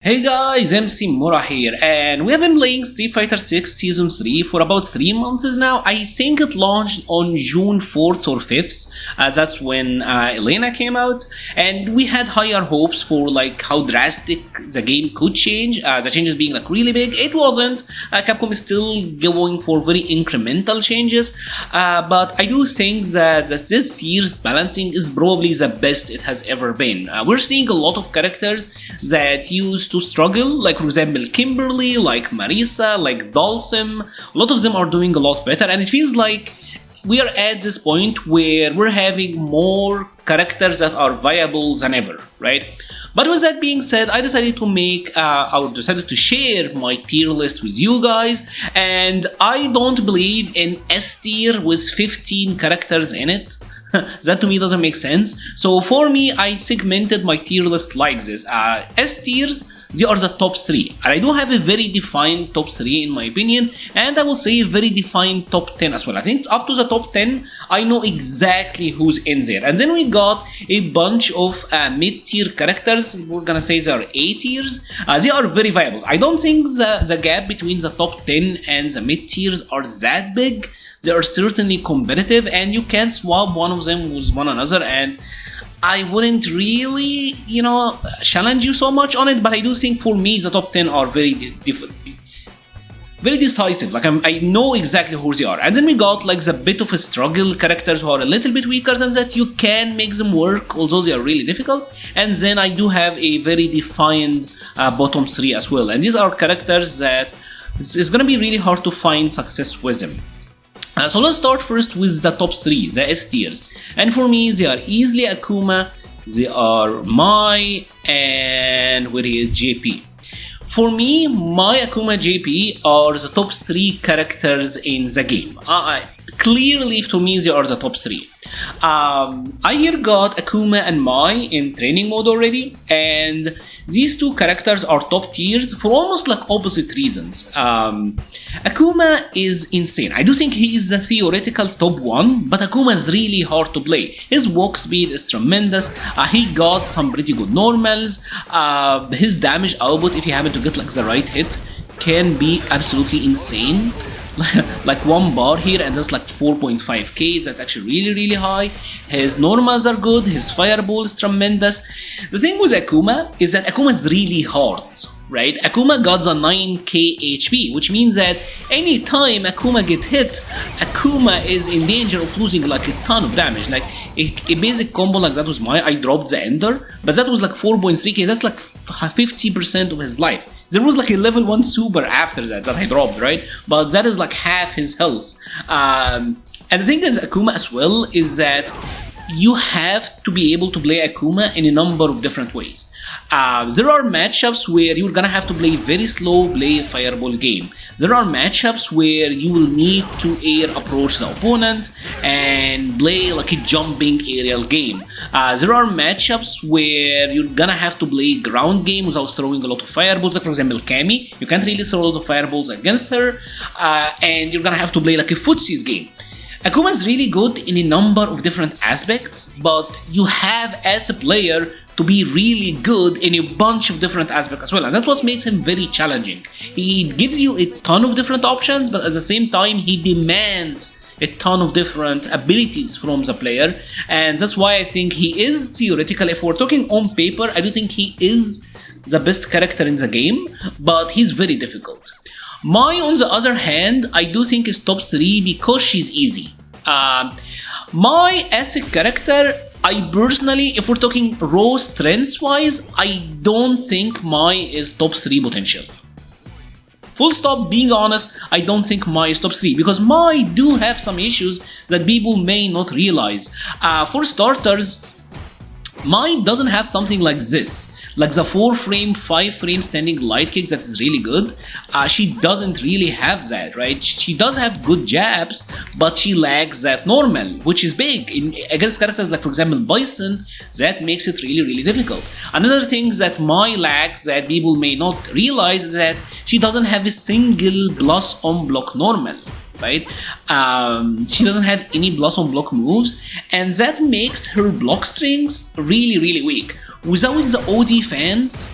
Hey guys, MC Mura here, and we have been playing Street Fighter 6 Season 3 for about 3 months now. I think it launched on June 4th or 5th, that's when Elena came out, and we had higher hopes for like how drastic the game could change, the changes being like really big. It wasn't. Capcom is still going for very incremental changes, but I do think that this year's balancing is probably the best it has ever been. We're seeing a lot of characters that used to struggle, like for example Kimberly, like Marisa, like Dalsim. A lot of them are doing a lot better, and it feels like we are at this point where we're having more characters that are viable than ever, right? But with that being said, I decided to share my tier list with you guys, and I don't believe in S tier with 15 characters in it. That to me doesn't make sense. So for me, I segmented my tier list like this. S tiers, they are the top 3. And I do have a very defined top 3 in my opinion, and I will say a very defined top 10 as well. I think up to the top 10, I know exactly who's in there. And then we got a bunch of mid-tier characters. We're gonna say they are A tiers. They are very viable. I don't think the gap between the top 10 and the mid-tiers are that big. They are certainly competitive, and you can swap one of them with one another, and I wouldn't really, challenge you so much on it, but I do think for me the top 10 are very decisive. Like I know exactly who they are. And then we got like the bit of a struggle characters who are a little bit weaker than that. You can make them work, although they are really difficult. And then I do have a very defined bottom 3 as well. And these are characters that it's gonna be really hard to find success with them. So let's start first with the top 3, the S tiers. And for me, they are easily Akuma, they are Mai, and where is JP. For me, Mai, Akuma, JP are the top 3 characters in the game. Clearly, to me, they are the top 3. I here got Akuma and Mai in training mode already, and these two characters are top tiers for almost like opposite reasons. Akuma is insane. I do think he is the theoretical top 1, but Akuma is really hard to play. His walk speed is tremendous. He got some pretty good normals. His damage output, if you happen to get like the right hit, can be absolutely insane. Like 1 bar here and that's like 4.5k. That's actually really high. His normals are good, his fireball is tremendous. The thing with Akuma is that Akuma is really hard, right? Akuma got the 9k HP, which means that anytime Akuma get hit, Akuma is in danger of losing like a ton of damage. Like a basic combo like that was mine, I dropped the ender, but that was like 4.3k. That's like 50% of his life. There was like a level 1 super after that I dropped, right? But that is like half his health. And the thing is Akuma as well is that you have to be able to play Akuma in a number of different ways. There are matchups where you're gonna have to play very slow, play a fireball game. There are matchups where you will need to air approach the opponent and play like a jumping aerial game. There are matchups where you're gonna have to play ground game without throwing a lot of fireballs. Like for example Cammy, you can't really throw a lot of fireballs against her, and you're gonna have to play like a footsies game. Akuma is really good in a number of different aspects, but you have as a player to be really good in a bunch of different aspects as well, and that's what makes him very challenging. He gives you a ton of different options, but at the same time he demands a ton of different abilities from the player, and that's why I think he is theoretical. If we're talking on paper, I do think he is the best character in the game, but he's very difficult. Mai, on the other hand, I do think is top 3 because she's easy. Mai as a character, I personally, if we're talking raw strengths wise, I don't think Mai is top 3 potential. Full stop, being honest, I don't think Mai is top 3 because Mai do have some issues that people may not realize. For starters, Mai doesn't have something like this, like the 4-frame, 5-frame standing light kicks that is really good. She doesn't really have that, right? She does have good jabs, but she lacks that normal, which is big. Against characters like, for example, Bison, that makes it really difficult. Another thing that Mai lacks that people may not realize is that she doesn't have a single plus on block normal. Right? She doesn't have any plus on block moves, and that makes her block strings really weak. Without the OD fans,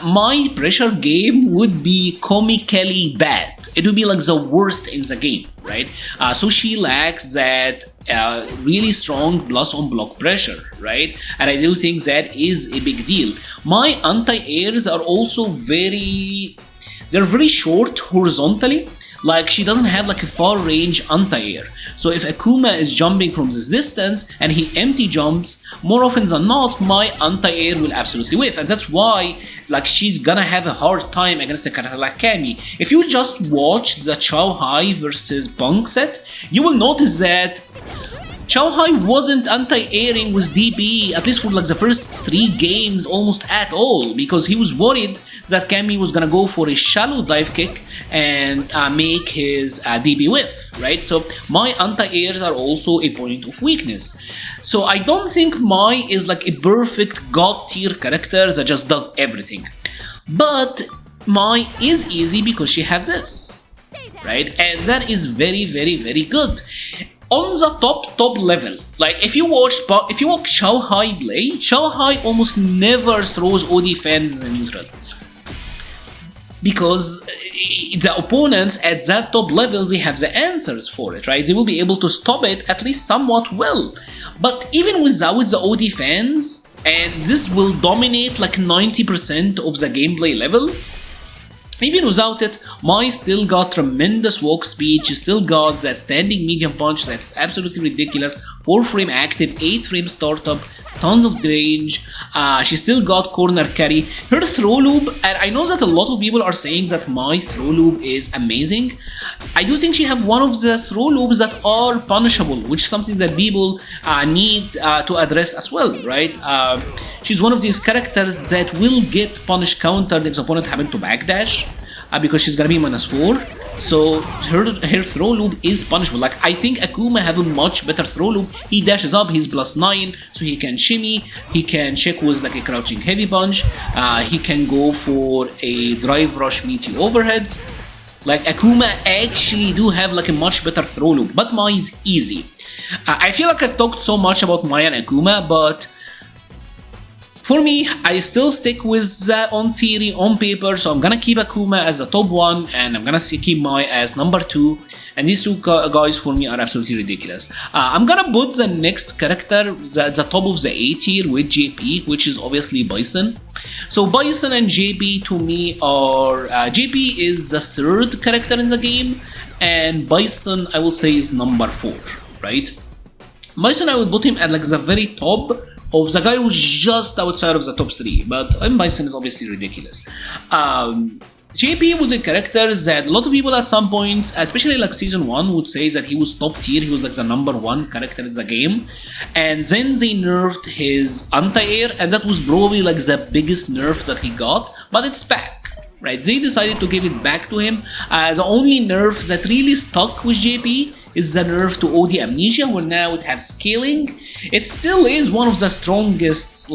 my pressure game would be comically bad. It would be like the worst in the game, right? So she lacks that really strong plus on block pressure, right? And I do think that is a big deal. My anti-airs are also they're very short horizontally. Like, she doesn't have like a far range anti-air. So if Akuma is jumping from this distance and he empty jumps, more often than not, my anti-air will absolutely whiff. And that's why like she's gonna have a hard time against a character like Cammy. If you just watch the Chow Hai versus Punk set, you will notice that Chow Hai wasn't anti-airing with DB, at least for like the first 3 games, almost at all, because he was worried that Cammy was gonna go for a shallow dive kick and make his DB whiff, right? So my anti-airs are also a point of weakness. So I don't think Mai is like a perfect god tier character that just does everything. But Mai is easy because she has this, right? And that is very, very, very good. On the top level, like if you watch Chow Hai play, Chow Hai almost never throws OD fans in neutral. Because the opponents at that top level, they have the answers for it, right? They will be able to stop it at least somewhat well. But even without the OD fans, and this will dominate like 90% of the gameplay levels, even without it, Mai still got tremendous walk speed. She still got that standing medium punch that's absolutely ridiculous. 4-frame active, 8-frame startup, tons of range. She still got corner carry. Her throw loop, and I know that a lot of people are saying that my throw loop is amazing. I do think she have one of the throw loops that are punishable, which is something that people need to address as well, right? She's one of these characters that will get punish countered if the opponent happen to backdash, because she's gonna be -4. So her throw loop is punishable. Like, I think Akuma have a much better throw loop. He dashes up, he's +9, so he can shimmy, he can check with like a crouching heavy punch, he can go for a drive rush meaty overhead. Like, Akuma actually do have like a much better throw loop, but Mai is easy. I feel like I've talked so much about Mai and Akuma, but for me, I still stick with on theory, on paper, so I'm gonna keep Akuma as the top 1, and I'm gonna keep Mai as number 2, and these 2 guys for me are absolutely ridiculous. I'm gonna put the next character at the top of the A tier with JP, which is obviously Bison. So Bison and JP to me are, JP is the 3rd character in the game, and Bison I will say is number 4, right? Bison I would put him at like the very top of the guy who's just outside of the top 3, but M.Bison is obviously ridiculous. JP was a character that a lot of people at some point, especially like season 1, would say that he was top tier, he was like the number 1 character in the game, and then they nerfed his anti-air, and that was probably like the biggest nerf that he got, but it's back. Right, they decided to give it back to him. The only nerf that really stuck with JP is the nerf to OD Amnesia, where now it has scaling. It still is one of the strongest,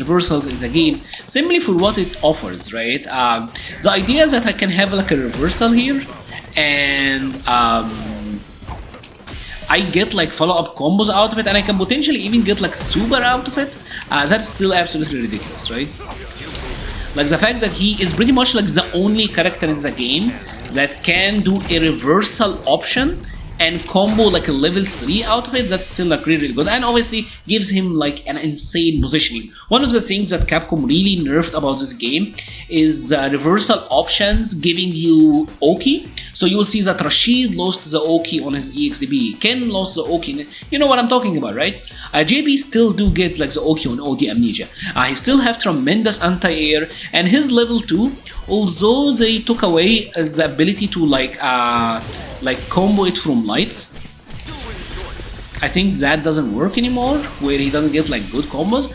reversals in the game, simply for what it offers, right? The idea is that I can have like a reversal here, and I get like follow-up combos out of it, and I can potentially even get like super out of it. That's still absolutely ridiculous, right? Like, the fact that he is pretty much like the only character in the game that can do a reversal option and combo like a level 3 out of it, that's still like really, really good, and obviously gives him like an insane positioning. One of the things that Capcom really nerfed about this game is reversal options giving you Oki. So you will see that Rashid lost the Oki on his EXDB, Ken lost the Oki, you know what I'm talking about, right? JP still do get like the Oki on OD Amnesia. He still have tremendous anti-air, and his level 2, although they took away the ability to like combo it from lights, I think that doesn't work anymore, where he doesn't get like good combos.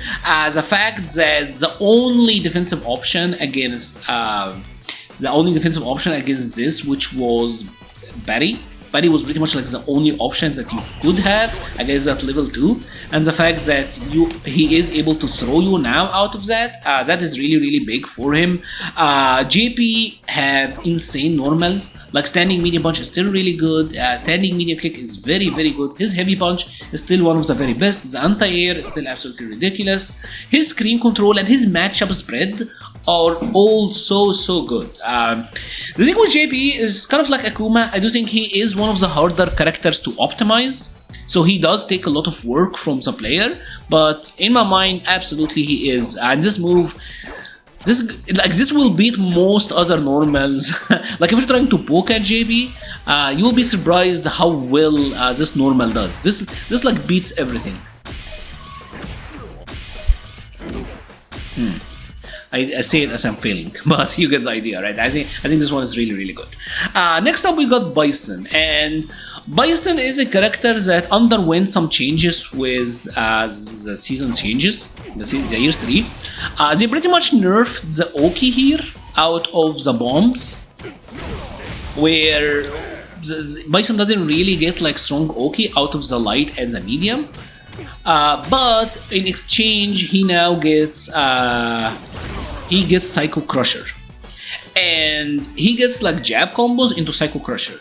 The fact that the only defensive option against this, which was Barry Buddy was pretty much like the only option that you could have against that level 2, and the fact that he is able to throw you now out of that, that is really really big for him. JP have insane normals, like standing medium punch is still really good, standing medium kick is very very good, his heavy punch is still one of the very best, the anti-air is still absolutely ridiculous, his screen control and his matchup spread are all so good. The thing with JP is kind of like Akuma. I do think he is one of the harder characters to optimize, so he does take a lot of work from the player, but in my mind absolutely he is. And this move, this will beat most other normals. Like if you're trying to poke at JP, you will be surprised how well this normal does. This like beats everything. I say it as I'm failing, but you get the idea, right? I think this one is really really good. Next up we got Bison, and Bison is a character that underwent some changes with the season changes, the year 3. They pretty much nerfed the Oki here out of the bombs, where Bison doesn't really get like strong Oki out of the light and the medium. But in exchange, he now gets Psycho Crusher, and he gets like jab combos into Psycho Crusher,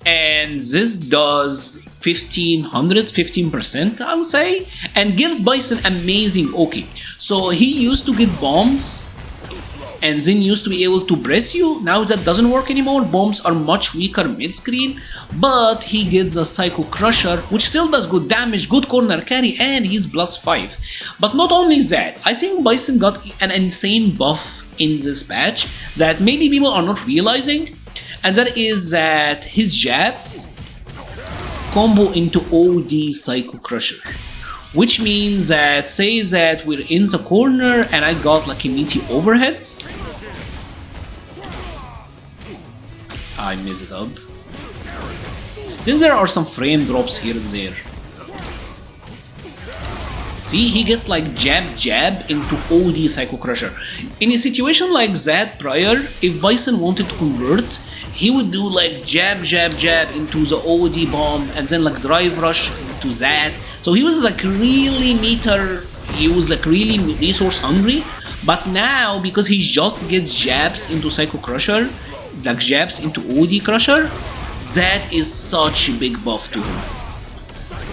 and this does 15% I would say, and gives Bison amazing Oki. So he used to get bombs and then used to be able to press you. Now that doesn't work anymore. Bombs are much weaker mid-screen, but he gets a Psycho Crusher, which still does good damage, good corner carry, and he's +5. But not only that, I think Bison got an insane buff in this patch that maybe people are not realizing, and that is that his jabs combo into OD Psycho Crusher. Which means that, say that we're in the corner and I got like a meaty overhead. I messed it up. Since there are some frame drops here and there. See, he gets like jab into OD Psycho Crusher. In a situation like that prior, if Bison wanted to convert, he would do like jab into the OD bomb and then like drive rush into that. So he was like really he was like really resource hungry. But now, because he just gets jabs into Psycho Crusher, like jabs into OD Crusher, that is such a big buff to him.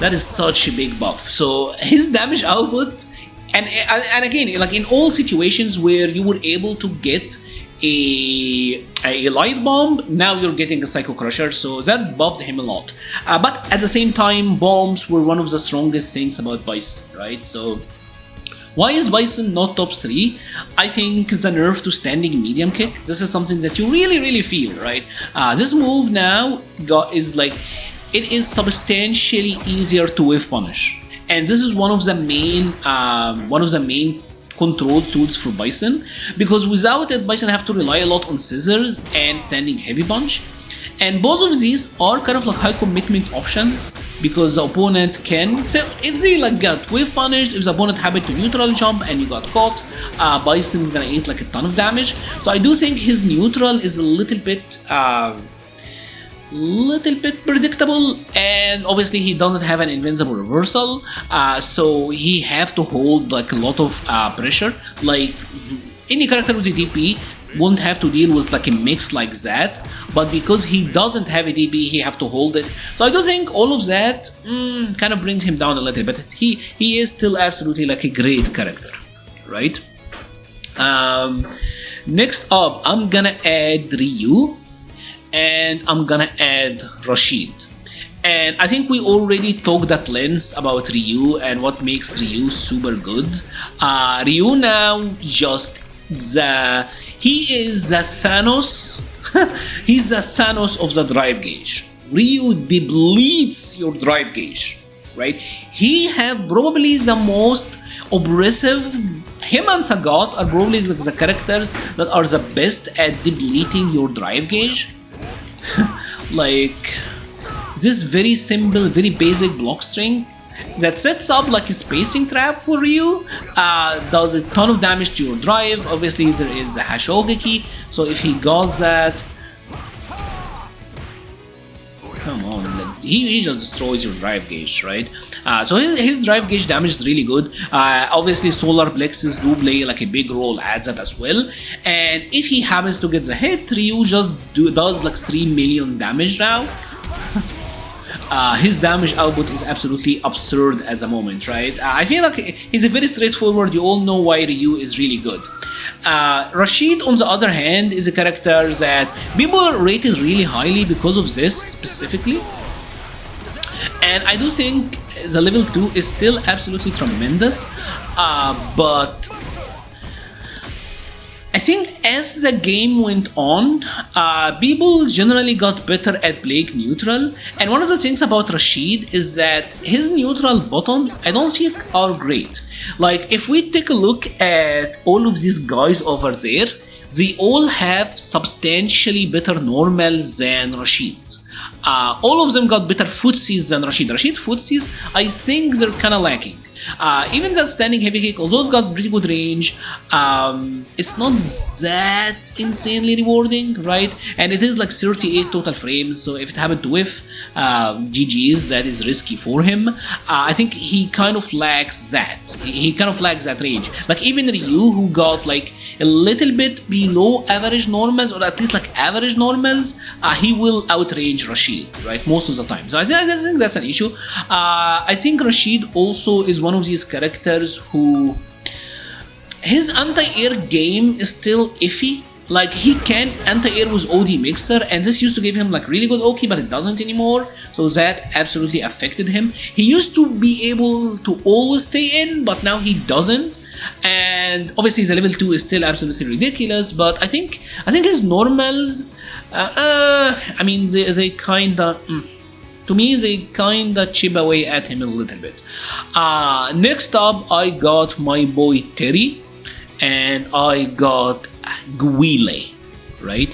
That is such a big buff. So his damage output, and again, like in all situations where you were able to get a light bomb, now you're getting a Psycho Crusher, so that buffed him a lot. But at the same time, bombs were one of the strongest things about Bison, right? So why is Bison not top 3? I think the nerf to standing medium kick, this is something that you really feel, right? This move now is like, it is substantially easier to whiff punish, and this is one of the main control tools for Bison, because without it, Bison have to rely a lot on scissors and standing heavy punch, and both of these are kind of like high commitment options, because the opponent can, so if they like got whiff punished, if the opponent happened to neutral jump and you got caught, Bison is gonna eat like a ton of damage. So I do think his neutral is a little bit predictable, and obviously he doesn't have an invincible reversal, so he have to hold like a lot of pressure. Like any character with a DP won't have to deal with like a mix like that, but because he doesn't have a DP, he have to hold it. So I do think all of that kind of brings him down a little bit. He is still absolutely like a great character, right? Next up, I'm gonna add Ryu, and I'm gonna add Rashid. And I think we already talked at length about Ryu and what makes Ryu super good. Ryu now just he is the Thanos. He's the Thanos of the drive gauge. Ryu depletes your drive gauge, right? He have probably the most oppressive. Him and Sagat are probably the characters that are the best at depleting your drive gauge. Like this very simple, very basic block string that sets up like a spacing trap for you, does a ton of damage to your drive. Obviously there is a Hashogeki, so if he got that, come on, he just destroys your drive gauge, right? So his drive gauge damage is really good. Obviously solar plexus do play like a big role at that as well, and if he happens to get the hit, Ryu just does like 3 million damage now. His damage output is absolutely absurd at the moment, right? I feel like he's a very straightforward. You all know why Ryu is really good. Rashid, on the other hand, is a character that people rated really highly because of this specifically. And I do think the level 2 is still absolutely tremendous, but I think as the game went on, people generally got better at playing neutral, and one of the things about Rashid is that his neutral buttons I don't think are great. Like if we take a look at all of these guys over there, they all have substantially better normals than Rashid. All of them got better footsies than Rashid. Rashid footsies, I think they're kind of lacking. Even that standing heavy kick, although it got pretty good range, it's not that insanely rewarding, right? And it is like 38 total frames, so if it happened to whiff, GG's, that is risky for him. I think he kind of lacks that. He kind of lacks that range. Like even Ryu, who got like a little bit below average normals, or at least like average normals, he will outrange Rashid, right? Most of the time. So I think that's an issue. I think Rashid also is one of these characters who his anti-air game is still iffy. Like he can anti-air with OD mixer, and this used to give him like really good OK, but it doesn't anymore, so that absolutely affected him. He used to be able to always stay in, but now he doesn't, and obviously the level 2 is still absolutely ridiculous, but I think his normals, I mean they kinda to me, they kinda chip away at him a little bit. Next up, I got my boy Terry, and I got Guile, right?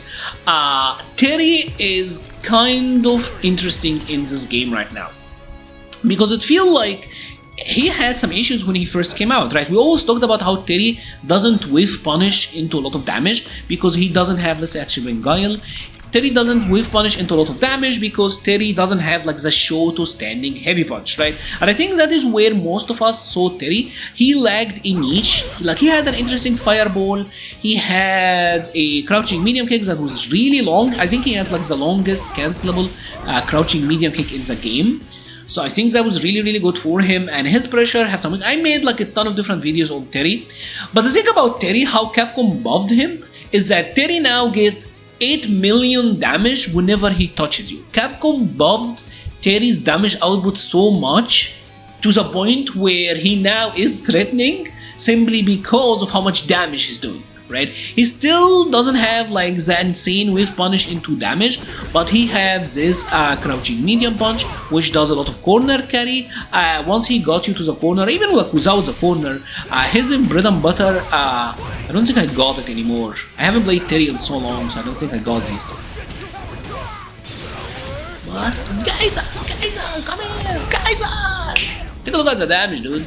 Terry is kind of interesting in this game right now, because it feels like he had some issues when he first came out, right? We always talked about how Terry doesn't whiff punish into a lot of damage because he doesn't have, let's say, actually Guile. Terry doesn't whiff punish into a lot of damage because Terry doesn't have like the Shoto standing heavy punch, right? And I think that is where most of us saw Terry. He lagged in niche. Like he had an interesting fireball. He had a crouching medium kick that was really long. I think he had like the longest cancelable crouching medium kick in the game. So I think that was really good for him, and his pressure have something. I made like a ton of different videos on Terry. But the thing about Terry, how Capcom buffed him, is that Terry now gets 8 million damage whenever he touches you. Capcom buffed Terry's damage output so much to the point where he now is threatening simply because of how much damage he's doing, right? He still doesn't have like the insane whiff punish into damage, but he has this crouching medium punch, which does a lot of corner carry. Once he got you to the corner, even like without the corner, his bread and butter, I don't think I got it anymore. I haven't played Terry in so long, so I don't think I got this. What? Geyser, come here, Geyser! Take a look at the damage, dude.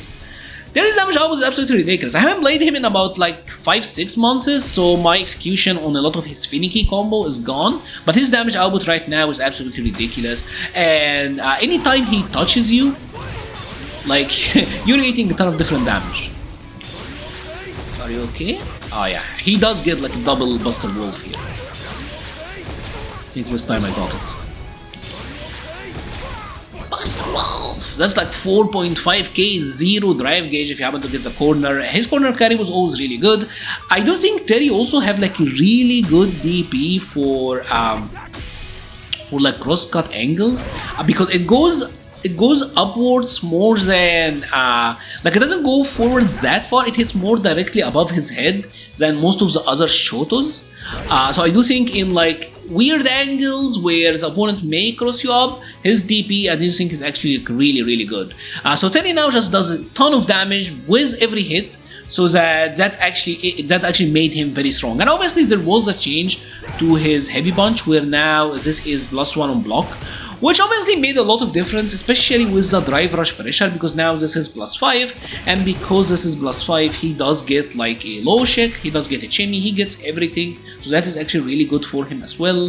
Terry's damage output is absolutely ridiculous. I haven't played him in about like 5-6 months, so my execution on a lot of his finicky combo is gone. But his damage output right now is absolutely ridiculous. And anytime he touches you, like you're eating a ton of different damage. Are you okay? Oh yeah, he does get like a double Buster Wolf here. I think this time I got it. Buster Wolf! That's like 4.5k, 0 drive gauge if you happen to get the corner. His corner carry was always really good. I do think Terry also have like a really good DP for like cross-cut angles, because it goes upwards more than like it doesn't go forwards that far. It hits more directly above his head than most of the other Shotos. So I do think in like weird angles where the opponent may cross you up, his DP I do think is actually like really good. So Terry now just does a ton of damage with every hit, so that actually made him very strong. And obviously there was a change to his heavy punch where now this is +1 on block, which obviously made a lot of difference, especially with the drive rush pressure, because now this is +5, and because this is +5, he does get like a low shake, he does get a shimmy, he gets everything, so that is actually really good for him as well.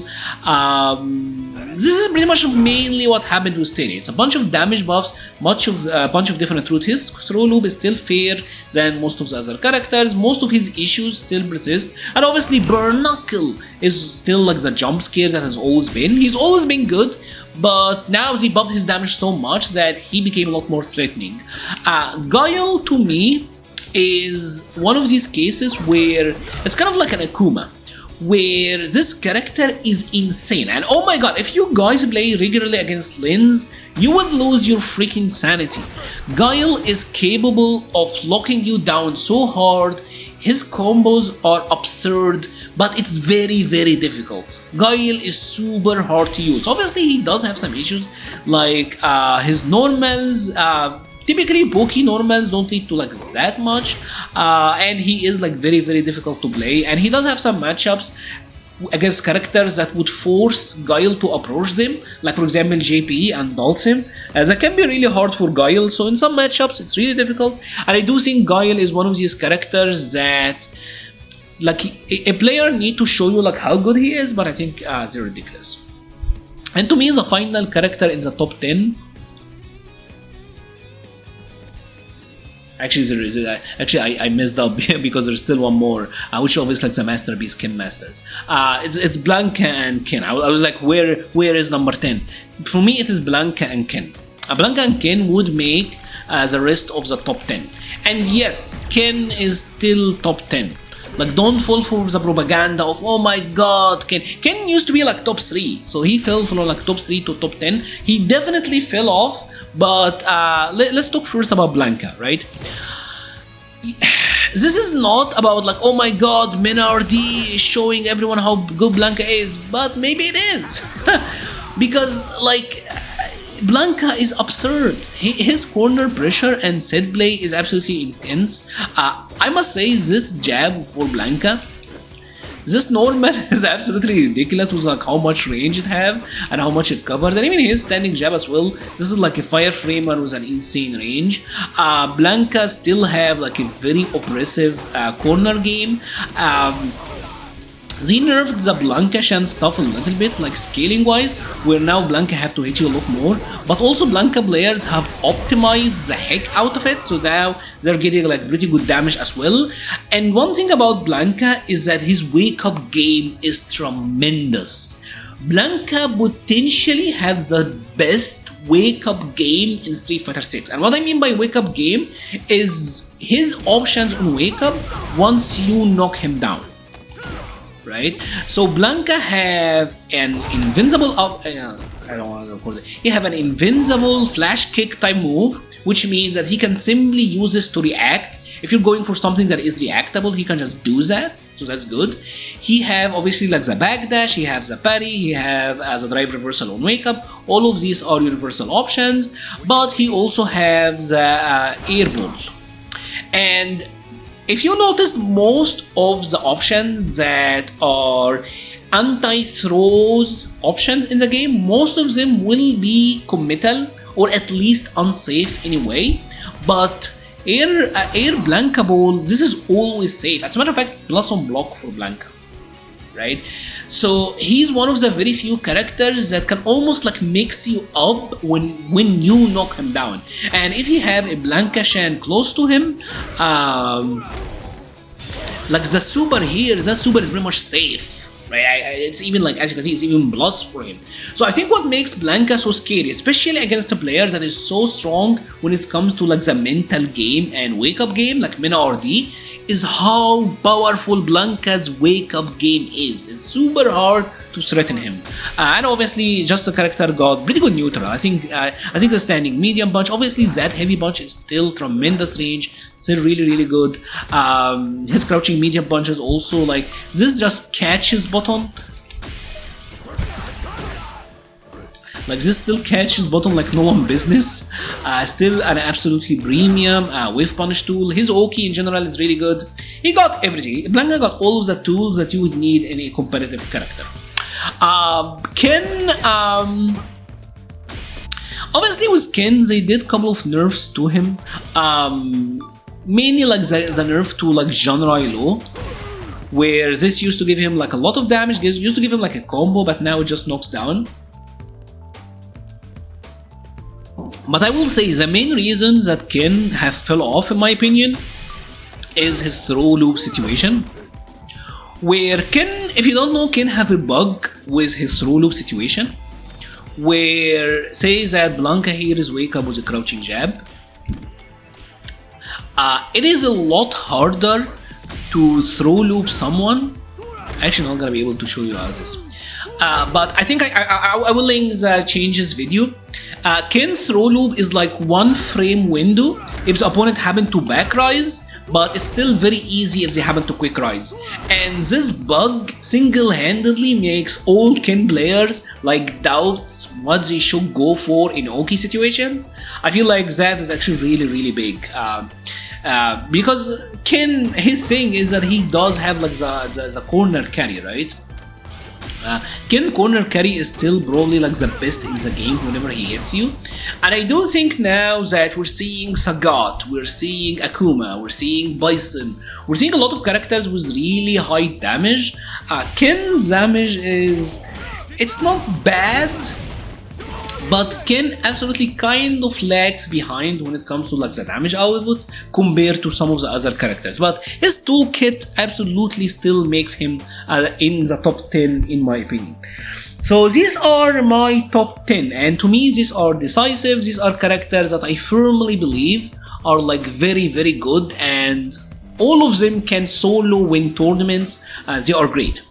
This is pretty much mainly what happened with Terry. It's a bunch of damage buffs, a bunch of different routes. His throw loop is still fair than most of the other characters, most of his issues still persist, and obviously Burknuckle is still like the jump scare that has always been. He's always been good, but now he buffed his damage so much that he became a lot more threatening. Guile, to me, is one of these cases where it's kind of like an Akuma, where this character is insane. And oh my god, if you guys play regularly against Lens, you would lose your freaking sanity. Guile is capable of locking you down so hard. His combos are absurd, but it's very, very difficult. Guile is super hard to use. Obviously, he does have some issues, like his normals. Typically, Poke normals don't lead to like that much, and he is like very, very difficult to play. And he does have some matchups against characters that would force Guile to approach them, like for example JP and Dalsim. That can be really hard for Guile, so in some matchups it's really difficult. And I do think Guile is one of these characters that like a player need to show you like how good he is, but I think they're ridiculous. And to me, the final character in the top 10. Actually, there is. I messed up because there's still one more, which obviously like the masterpiece Ken Masters. It's Blanka and Ken. I was like, where is number 10? For me, it is Blanka and Ken. Blanka and Ken would make the rest of the top 10. And yes, Ken is still top 10. Like, don't fall for the propaganda of, oh my god, Ken. Ken used to be like top 3, so he fell from like top 3 to top 10. He definitely fell off. But let's talk first about Blanka, right? This is not about like, oh my god, Menard is showing everyone how good Blanka is, but maybe it is. Because like, Blanka is absurd. His corner pressure and set play is absolutely intense. I must say, this jab for Blanka, this normal is absolutely ridiculous with like how much range it have and how much it covers, and even his standing jab as well. This is like a fire framer with an insane range. Blanka still have like a very oppressive corner game. They nerfed the Blanka Shan stuff a little bit, like scaling wise, where now Blanka have to hit you a lot more, but also Blanka players have optimized the heck out of it, so now they're getting like pretty good damage as well. And one thing about Blanka is that his wake up game is tremendous. Blanka potentially have the best wake up game in Street Fighter 6, and what I mean by wake up game is his options on wake up once you knock him down. Right, so Blanka have an invincible I don't want to record it. He have an invincible flash kick type move, which means that he can simply use this to react. If you're going for something that is reactable, he can just do that, so that's good. He have obviously like the backdash, he has the parry, he have as a drive reversal on wake up. All of these are universal options, but he also has the air ball. And if you noticed, most of the options that are anti-throws options in the game, most of them will be committal or at least unsafe anyway. But air Blanka ball, this is always safe. As a matter of fact, it's plus on block for Blanka, right? So he's one of the very few characters that can almost like mix you up when you knock him down. And if you have a Blanka Shan close to him, like the super here, that super is pretty much safe, right? It's even like, as you can see, it's even plus for him. So I think what makes Blanka so scary, especially against a player that is so strong when it comes to like the mental game and wake up game, like Mina or D, is how powerful Blanka's wake up game is. It's super hard to threaten him, and obviously just the character got pretty good neutral. I think the standing medium punch, obviously that heavy punch is still tremendous range, still really good. His crouching medium punch is also like, this just catches button. Like this still catches bottom like no one business. Still an absolutely premium wave punish tool. His Oki in general is really good. He got everything. Blanka got all of the tools that you would need in a competitive character. Ken, Obviously with Ken they did a couple of nerfs to him, mainly like the nerf to like genre low, where this used to give him like a lot of damage, used to give him like a combo, but now it just knocks down. But I will say the main reason that Ken have fell off in my opinion is his throw loop situation, where Ken, if you don't know, Ken have a bug with his throw loop situation, where say that Blanka here is wake up with a crouching jab. It is a lot harder to throw loop someone. Actually, I'm not gonna be able to show you how this. But I think I will link the changes video. Ken's throw loop is like 1 frame window if the opponent happen to back rise, but it's still very easy if they happen to quick rise. And this bug single-handedly makes all Ken players like doubt what they should go for in OK situations. I feel like that is actually really big. Because Ken, his thing is that he does have like the corner carry, right? Ken corner carry is still probably like the best in the game whenever he hits you. And I do think now that we're seeing Sagat, we're seeing Akuma, we're seeing Bison, we're seeing a lot of characters with really high damage. Ken's damage is, it's not bad, but Ken absolutely kind of lags behind when it comes to like the damage output compared to some of the other characters. But his toolkit absolutely still makes him in the top 10 in my opinion. So these are my top 10, and to me these are decisive. These are characters that I firmly believe are like very good, and all of them can solo win tournaments. They are great.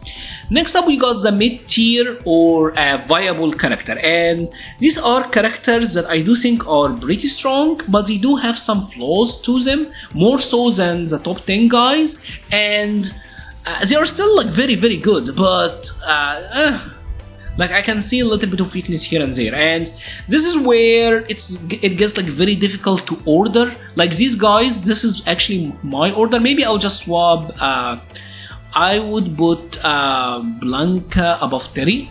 Next up we got the mid-tier or viable character, and these are characters that I do think are pretty strong, but they do have some flaws to them, more so than the top 10 guys, and they are still like very good, but like I can see a little bit of weakness here and there, and this is where it gets like very difficult to order. Like these guys, this is actually my order. Maybe I'll just swap. I would put Blanka above Terry,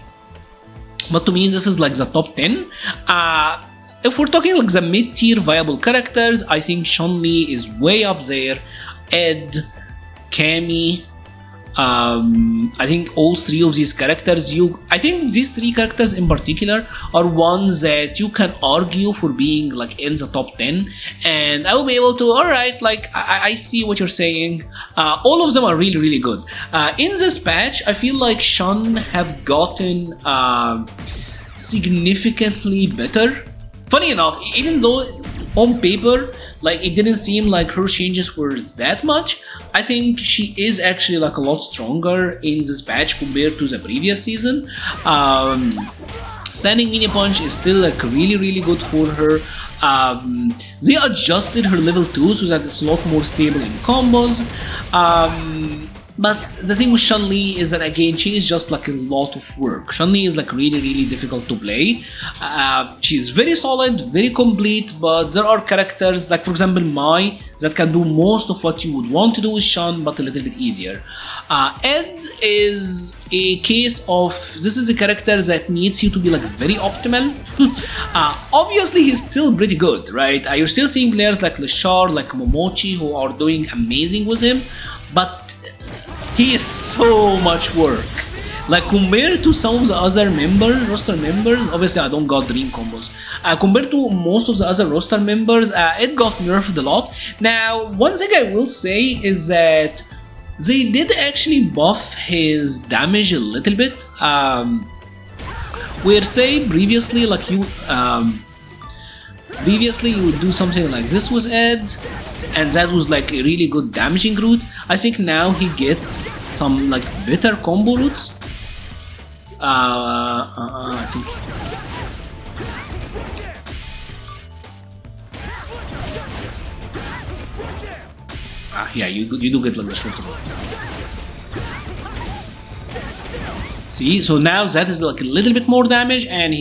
but to me this is like the top 10. If we're talking like the mid-tier viable characters, I think Chun-Li is way up there, Ed, Cammy. I think all 3 of these characters, I think these 3 characters in particular are ones that you can argue for being like in the top 10, and I will be able to, alright, like I see what you're saying. All of them are really good. In this patch, I feel like Shun have gotten significantly better. Funny enough, even though on paper like it didn't seem like her changes were that much, I think she is actually like a lot stronger in this patch compared to the previous season. Standing mini punch is still like really good for her. They adjusted her level 2 so that it's a lot more stable in combos. But the thing with Chun-Li is that again, she is just like a lot of work. Chun-Li is like really difficult to play. She's very solid, very complete, but there are characters like for example Mai that can do most of what you would want to do with Shun, but a little bit easier. Ed is a case of, this is a character that needs you to be like very optimal. Obviously he's still pretty good, right? You're still seeing players like Lashar, like Momochi who are doing amazing with him, but he is so much work. Like compared to some of the other roster members, obviously I don't got dream combos. Compared to most of the other roster members, it got nerfed a lot. Now, one thing I will say is that they did actually buff his damage a little bit. Where say previously, like previously you would do something like this with Ed, and that was like a really good damaging route. I think now he gets some like better combo routes. I think. Yeah, you do get like the short route. See, so now that is like a little bit more damage, and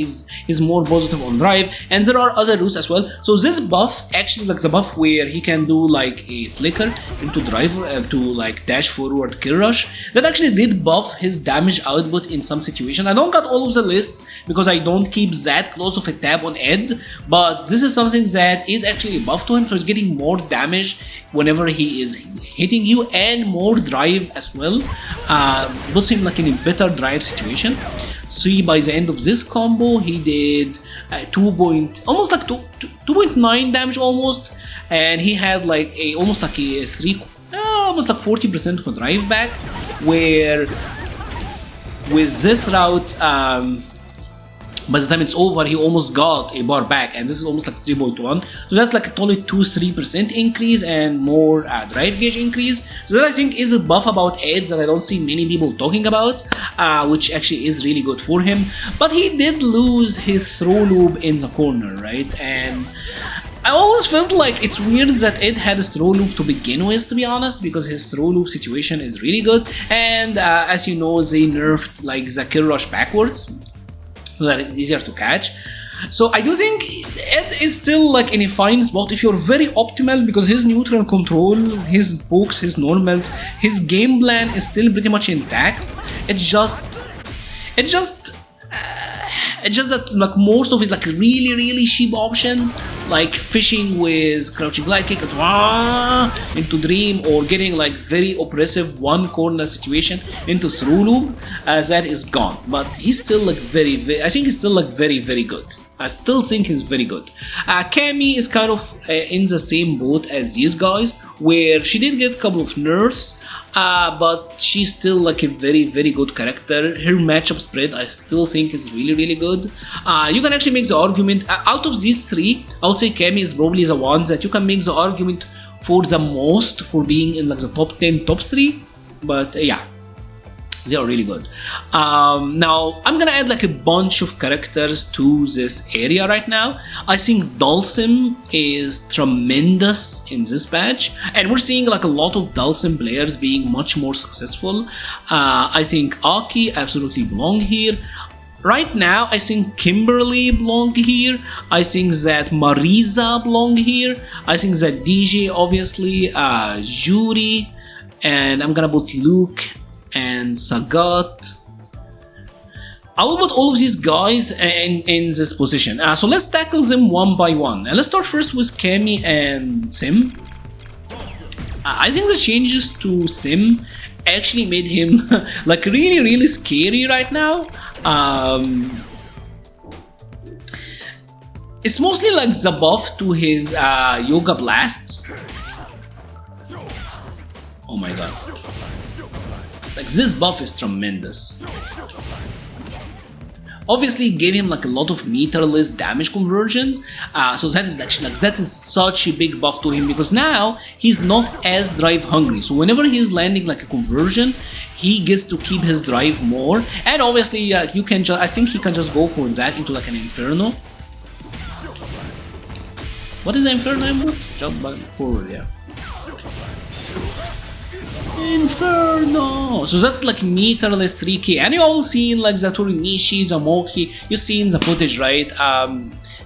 he's more positive on drive, and there are other routes as well. So this buff, actually like the buff where he can do like a flicker into drive to like dash forward kill rush, that actually did buff his damage output in some situation. I don't got all of the lists because I don't keep that close of a tab on Ed, but this is something that is actually a buff to him, so he's getting more damage whenever he is hitting you, and more drive as well. Puts him like in a better drive situation. See, by the end of this combo, he did almost like 2.9 damage almost, and he had like a almost like a almost like 40% of a drive back. Where with this route, by the time it's over, he almost got a bar back, and this is almost like 3.1. So that's like a totally 2-3% increase and more drive gauge increase. So that I think is a buff about Ed that I don't see many people talking about, which actually is really good for him. But he did lose his throw loop in the corner, right? And I always felt like it's weird that Ed had a throw loop to begin with, to be honest, because his throw loop situation is really good. And as you know, they nerfed like the kill rush backwards, so that it's easier to catch. So I do think Ed is still like in a fine spot if you're very optimal, because his neutral control, his pokes, his normals, his game plan is still pretty much intact. It's just that like most of his like really cheap options, like fishing with crouching glide kick into dream, or getting like very oppressive one corner situation into through loop, that is gone. But he's still like I think he's still like very good. I still think he's very good. Cammy is kind of in the same boat as these guys, where she did get a couple of nerfs, but she's still like a very good character. Her matchup spread I still think is really good. You can actually make the argument, out of these three, I would say Cammy is probably the one that you can make the argument for the most for being in like the top 10, top 3, but yeah, they are really good. Now I'm gonna add like a bunch of characters to this area right now. I think Dhalsim is tremendous in this patch, and we're seeing like a lot of Dhalsim players being much more successful. I think Aki absolutely belong here. Right now, I think Kimberly belong here. I think that Marisa belong here. I think that Deejay, obviously, Juri, and I'm gonna put Luke and Sagat. I will put all of these guys in this position. So let's tackle them one by one. And let's start first with Cammy and Sim. I think the changes to Sim actually made him like really scary right now. It's mostly like the buff to his Yoga Blast. Oh my god. Like this buff is tremendous. Obviously gave him like a lot of meterless damage conversion, so that is actually like that is such a big buff to him, because now he's not as drive hungry. So whenever he's landing like a conversion, he gets to keep his drive more, and obviously you can just I think he can just go for that into like an Inferno. What is the Inferno input? Jump back forward, yeah. Inferno! So that's like meterless 3k, and you all seen like the Torinishi, the Moki, you've seen the footage, right?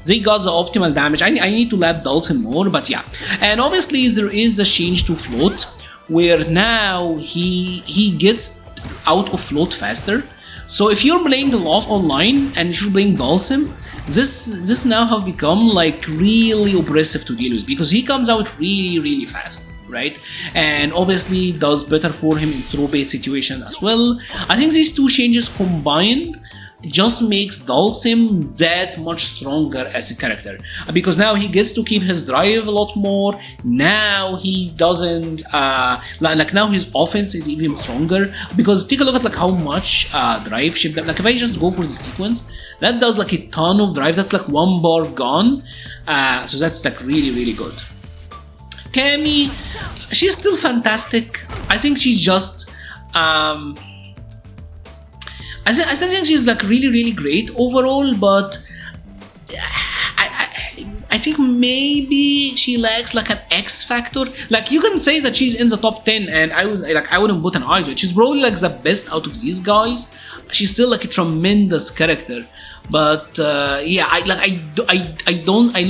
They got the optimal damage. I need to lap Dhalsim more, but yeah. And obviously there is the change to float, where now he gets out of float faster. So if you're playing a lot online and if you're playing Dhalsim, this now have become like really oppressive to deal with, because he comes out really fast, right? And obviously does better for him in throw bait situation as well. I think these two changes combined just makes Dhalsim that much stronger as a character, because now he gets to keep his drive a lot more. Now he doesn't like now his offense is even stronger, because take a look at like how much drive shift. Like if I just go for the sequence, that does like a ton of drive. That's like 1 bar gone. So that's like really good. Cammy, she's still fantastic. I think she's just I still think she's like really great overall, but I think maybe she lacks like an X factor. Like you can say that she's in the top 10, and I wouldn't put an eye to it. She's probably like the best out of these guys. She's still like a tremendous character. But yeah, I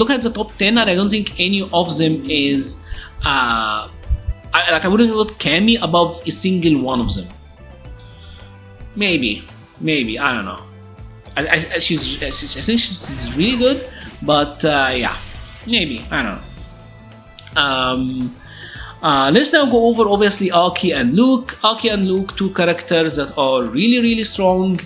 look at the top 10 and I don't think any of them is I wouldn't put Cammy above a single one of them. Maybe I don't know. I think she's really good, but yeah, maybe I don't know. Let's now go over obviously Aki and Luke. Aki and Luke, two characters that are really strong.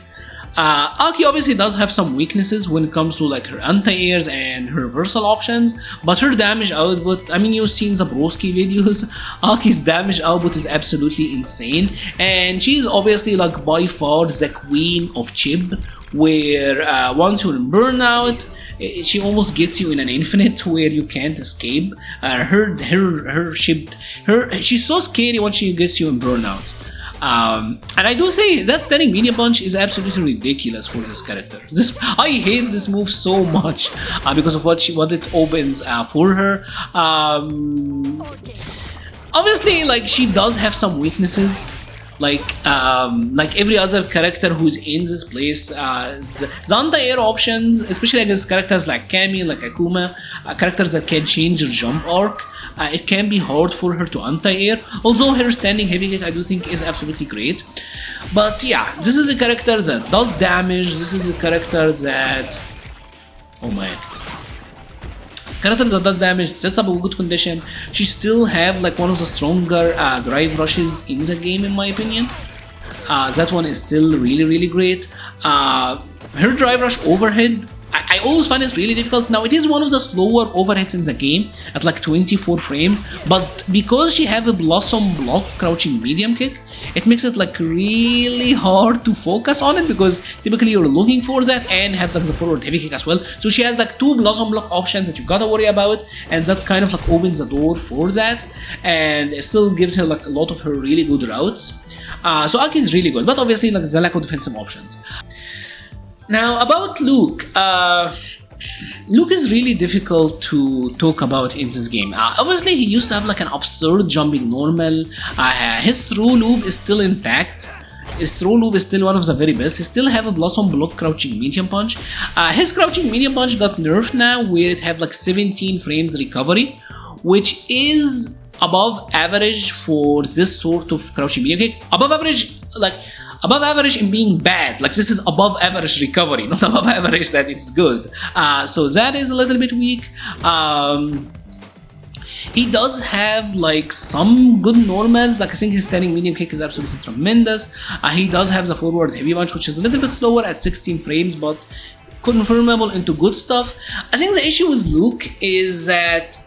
Aki obviously does have some weaknesses when it comes to like her anti-airs and her reversal options, but her damage output, I mean, you've seen the Broski videos, Aki's damage output is absolutely insane, and she's obviously like by far the queen of chip, where once you're in burnout, she almost gets you in an infinite where you can't escape. She's so scary once she gets you in burnout. And I do say that standing medium punch is absolutely ridiculous for this character. I hate this move so much because of what it opens for her. Obviously, like she does have some weaknesses. Like every other character who's in this place, the anti-air options, especially against characters like Cammy, like Akuma, characters that can change their jump arc, it can be hard for her to anti-air, although her standing heavy kick I do think is absolutely great. But yeah, this is a character that does damage, this is a character that, oh man, character that does damage, sets up a good condition. She still have like one of the stronger drive rushes in the game in my opinion. That one is still really great. Her drive rush overhead, I always find it really difficult. Now it is one of the slower overheads in the game at like 24 frames, but because she have a blossom block crouching medium kick, it makes it like really hard to focus on it because typically you're looking for that and have like the forward heavy kick as well. So she has like two blossom block options that you gotta worry about, and that kind of like opens the door for that, and it still gives her like a lot of her really good routes. So Aki is really good, but obviously like the lack of defensive options. Now about Luke, Luke is really difficult to talk about in this game. Obviously he used to have like an absurd jumping normal, his throw loop is still intact, his throw loop is still one of the very best, he still have a blossom block crouching medium punch. His crouching medium punch got nerfed now where it have like 17 frames recovery, which is above average for this sort of crouching medium kick. Above average in being bad, like this is above average recovery, not above average that it's good. So that is a little bit weak. He does have like some good normals, like I think his standing medium kick is absolutely tremendous. He does have the forward heavy punch, which is a little bit slower at 16 frames, but confirmable into good stuff. I think the issue with Luke is that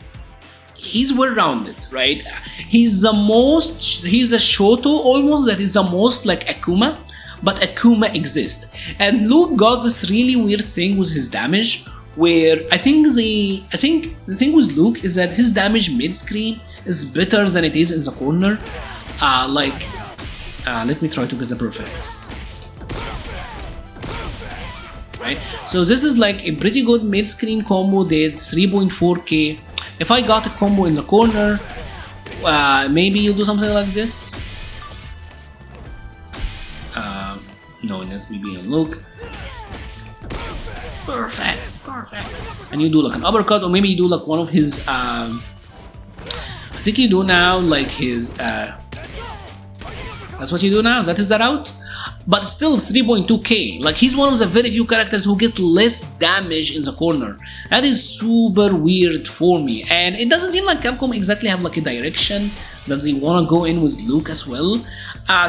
he's well-rounded, right? He's a Shoto almost that is the most like Akuma, but Akuma exists. And Luke got this really weird thing with his damage, where I think the thing with Luke is that his damage mid-screen is better than it is in the corner. Let me try to get the perfect. Right? So this is like a pretty good mid-screen combo, did 3.4k. If I got a combo in the corner, maybe you do something like this. No, let me be on Luke. Perfect. And you do like an uppercut, or maybe you do like one of his. I think you do now like his. That's what you do now. That is the route. But still 3.2k, like he's one of the very few characters who get less damage in the corner. That is super weird for me, and it doesn't seem like Capcom exactly have like a direction that they wanna go in with Luke as well.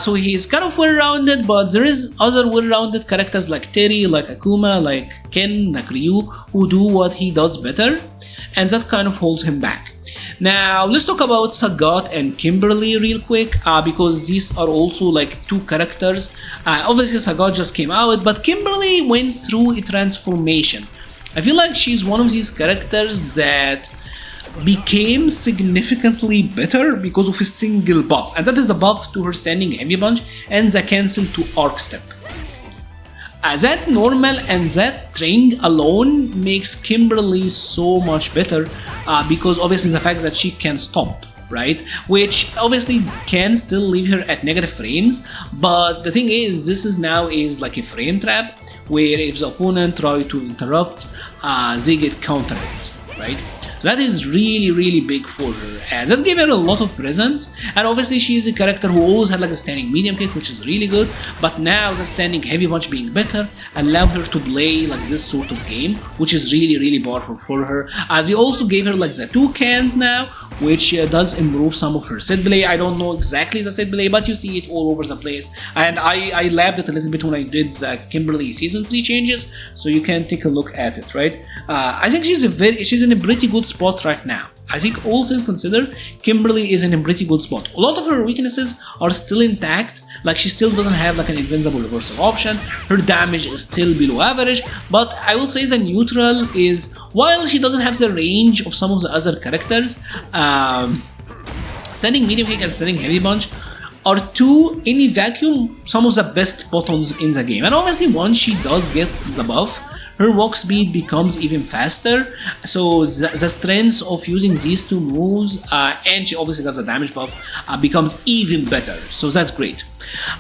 So he's kind of well-rounded, but there is other well-rounded characters like Terry, like Akuma, like Ken, like Ryu, who do what he does better, and that kind of holds him back. Now let's talk about Sagat and Kimberly real quick, because these are also like two characters. Obviously Sagat just came out, but Kimberly went through a transformation. I feel like she's one of these characters that became significantly better because of a single buff, and that is a buff to her standing heavy punch and the cancel to arc step. That normal and that string alone makes Kimberly so much better because obviously the fact that she can stop, right? Which obviously can still leave her at negative frames, but the thing is, this is now is like a frame trap where if the opponent try to interrupt, they get countered, right? So that is really big for her, and that gave her a lot of presence. And obviously she is a character who always had like a standing medium kick, which is really good, but now the standing heavy punch being better allow her to play like this sort of game, which is really powerful for her. As he also gave her like the 2 cans now, which does improve some of her set play. I don't know exactly the set play, but you see it all over the place, and I labbed it a little bit when I did the Kimberly season 3 changes, so you can take a look at it, right? I think she's in a pretty good spot right now. I think all things considered, Kimberly is in a pretty good spot. A lot of her weaknesses are still intact, like she still doesn't have like an invincible reversal option, her damage is still below average, but I will say the neutral is, while she doesn't have the range of some of the other characters, standing medium kick and standing heavy punch are two, in a vacuum, some of the best buttons in the game. And obviously once she does get the buff, her walk speed becomes even faster, so the strength of using these 2 moves, and she obviously got the damage buff, becomes even better, so that's great.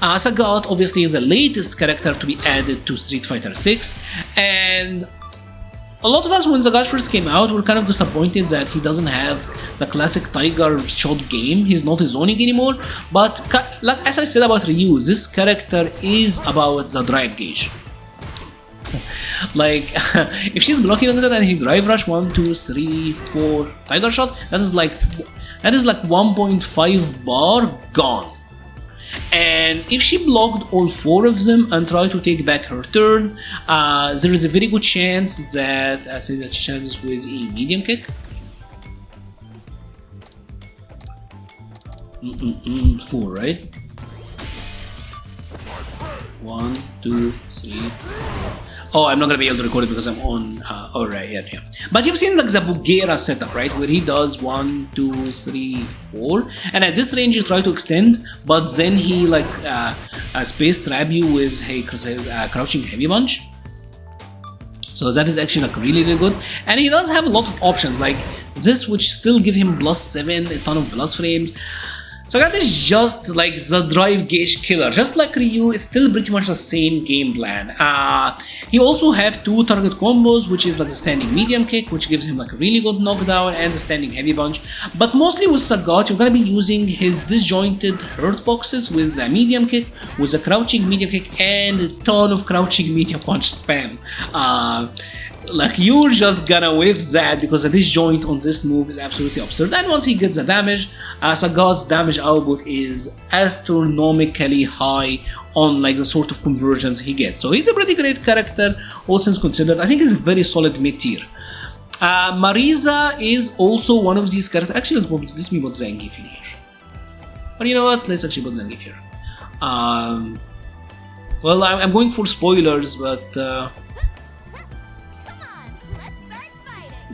Sagat obviously is the latest character to be added to Street Fighter 6, and a lot of us when Sagat first came out were kind of disappointed that he doesn't have the classic Tiger shot game, he's not zoning anymore, but like as I said about Ryu, this character is about the drive gauge. Like if she's blocking like that and he drive rush 1, 2, 3, 4 Tiger shot, that is like 1.5 bar gone. And if she blocked all 4 of them and tried to take back her turn, there is a very good chance that I say that she chances with a medium kick. 4, right? 1, 2, 3. Oh, I'm not gonna be able to record it because I'm on. Alright, yeah. But you've seen like the Bugera setup, right? Where he does 1, 2, 3, 4, and at this range you try to extend, but then he like space trap you with his crouching heavy punch. So that is actually like really good, and he does have a lot of options like this, which still give him +7, a ton of plus frames. Sagat is just like the drive gauge killer, just like Ryu, it's still pretty much the same game plan. He also have 2 target combos, which is like the standing medium kick, which gives him like a really good knockdown, and the standing heavy punch. But mostly with Sagat, you're gonna be using his disjointed hurt boxes with the medium kick, with the crouching medium kick, and a ton of crouching medium punch spam. Like you're just gonna whiff that because the disjoint on this move is absolutely absurd, and once he gets the damage, Sagat's damage output is astronomically high on like the sort of conversions he gets. So he's a pretty great character, all things considered. I think he's a very solid mid-tier. Marisa is also one of these characters. Actually, let's put Zangief in here. But you know what? Let's actually put Zangief here. Well, I'm going for spoilers, but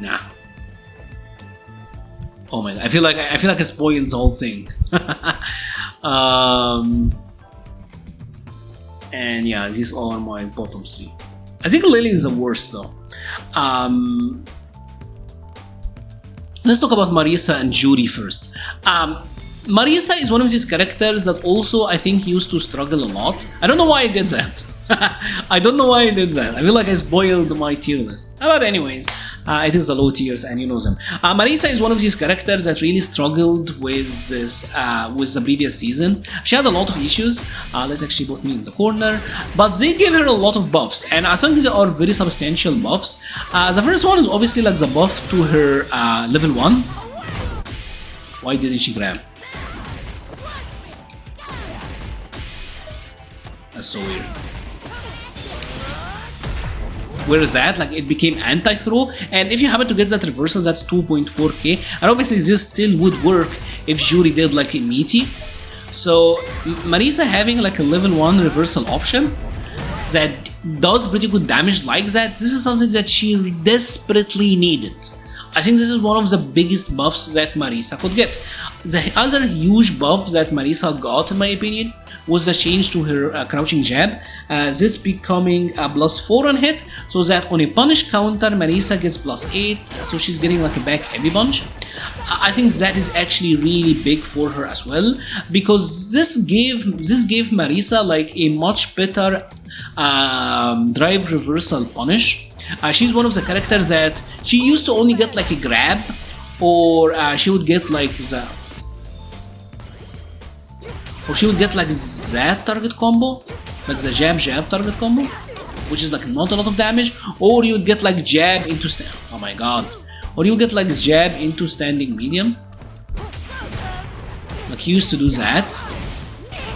nah. Oh my god, I feel like I spoiled the whole thing. And yeah, these are my bottom 3. I think Lily is the worst though. Let's talk about Marisa and Juri first. Marisa is one of these characters that also I think used to struggle a lot. I don't know why I did that. I don't know why I did that. I feel like I spoiled my tier list. But anyways, it is the low tiers and you know them. Marisa is one of these characters that really struggled with this, with the previous season. She had a lot of issues. Let's actually put me in the corner. But they gave her a lot of buffs, and I think they are very substantial buffs. The first one is obviously like the buff to her level 1. Why didn't she grab? That's so weird. Where is that? Like it became anti-throw, and if you happen to get that reversal, that's 2.4k, and obviously this still would work if Juri did like a meaty. So Marisa having like a level 1 reversal option that does pretty good damage like that, this is something that she desperately needed. I think this is one of the biggest buffs that Marisa could get. The other huge buff that Marisa got, in my opinion, was the change to her crouching jab. This becoming a +4 on hit, so that on a punish counter, Marisa gets +8, so she's getting like a back heavy punch. I think that is actually really big for her as well, because this gave Marisa like a much better drive reversal punish. She's one of the characters that she used to only get like a grab, or she would get like that target combo, like the jab target combo, which is like not a lot of damage, or you would get like jab into oh my god, or you get like jab into standing medium. Like he used to do that,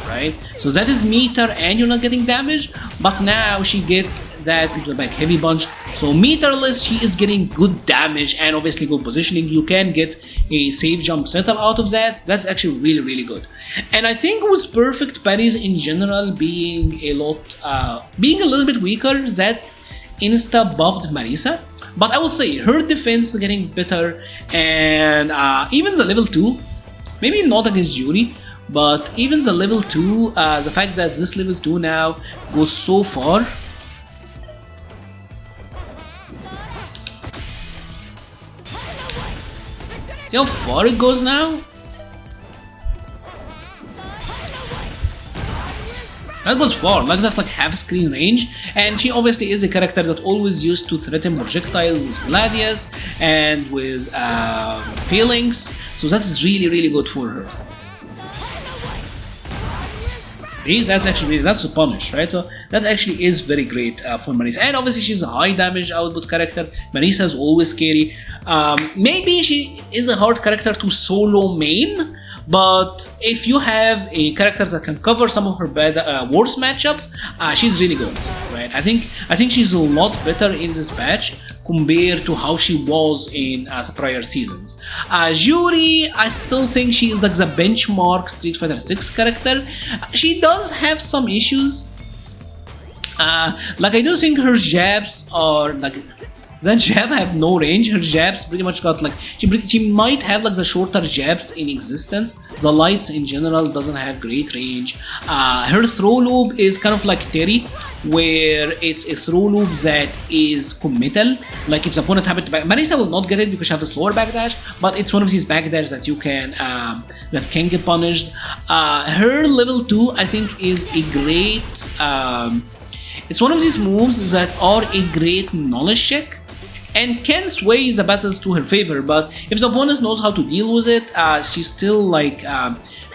right? So that is meter and you're not getting damage, but now she get that into the back heavy punch. So meterless, she is getting good damage and obviously good positioning. You can get a safe jump setup out of that. That's actually really, really good. And I think with perfect parries in general being a little bit weaker, that insta buffed Marisa. But I will say her defense is getting better, and even the level 2, maybe not against Juri, but even the level 2, the fact that this level 2 now goes so far. You know how far it goes now? That goes far, like that's like half screen range, and she obviously is a character that always used to threaten projectile with Gladius and with Phalanx, so that is really, really good for her. See, that's actually that's a punish, right? So that actually is very great for Marisa, and obviously she's a high damage output character. Marisa is always scary. Maybe she is a hard character to solo main, but if you have a character that can cover some of her bad worst matchups, she's really good, right? I think she's a lot better in this patch compared to how she was in the prior seasons. Juri, I still think she is like the benchmark Street Fighter 6 character. She does have some issues. Like I do think her jabs are like, that jab have no range. Her jabs pretty much got like, she might have like the shorter jabs in existence. The lights in general doesn't have great range. Her throw loop is kind of like Terry, where it's a throw loop that is committal. Like if the opponent happened to back, Marisa will not get it because she has a slower backdash, but it's one of these backdash that you can that can get punished. Her level 2 I think is a great. It's one of these moves that are a great knowledge check and can sway the battles to her favor, but if the opponent knows how to deal with it, she's still like,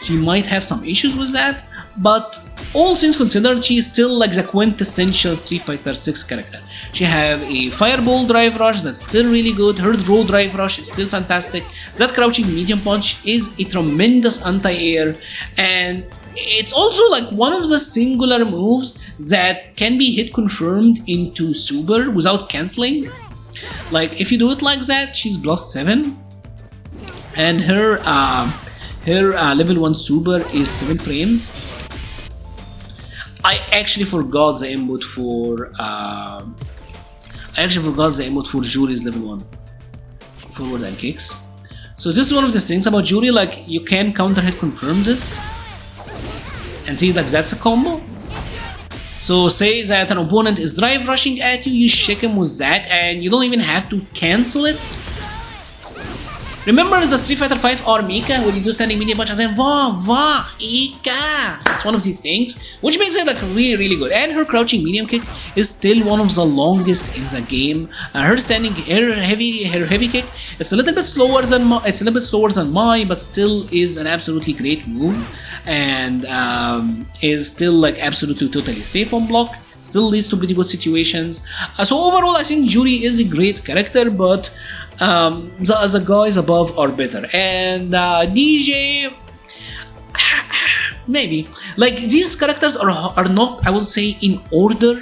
she might have some issues with that, but all things considered, she is still like the quintessential Street Fighter 6 character. She have a Fireball Drive Rush that's still really good, her Draw Drive Rush is still fantastic, that crouching medium punch is a tremendous anti-air, and it's also like one of the singular moves that can be hit confirmed into super without cancelling. Like if you do it like that, she's +7, and her level 1 super is 7 frames. I actually forgot the emote for Juri's level 1 forward and kicks. So this is one of the things about Juri, like you can counter hit confirm this and see like that's a combo. So say that an opponent is drive rushing at you, you shake him with that and you don't even have to cancel it. Remember the Street Fighter 5 or Mika when you do standing medium punch and then Ika. It's one of these things which makes it like really, really good. And her crouching medium kick is still one of the longest in the game. Her heavy kick, it's a little bit slower than Mai, but still is an absolutely great move, and is still like absolutely totally safe on block. Still leads to pretty good situations. So overall, I think Juri is a great character, but the other guys above are better. And Deejay, maybe. Like these characters are not, I would say, in order.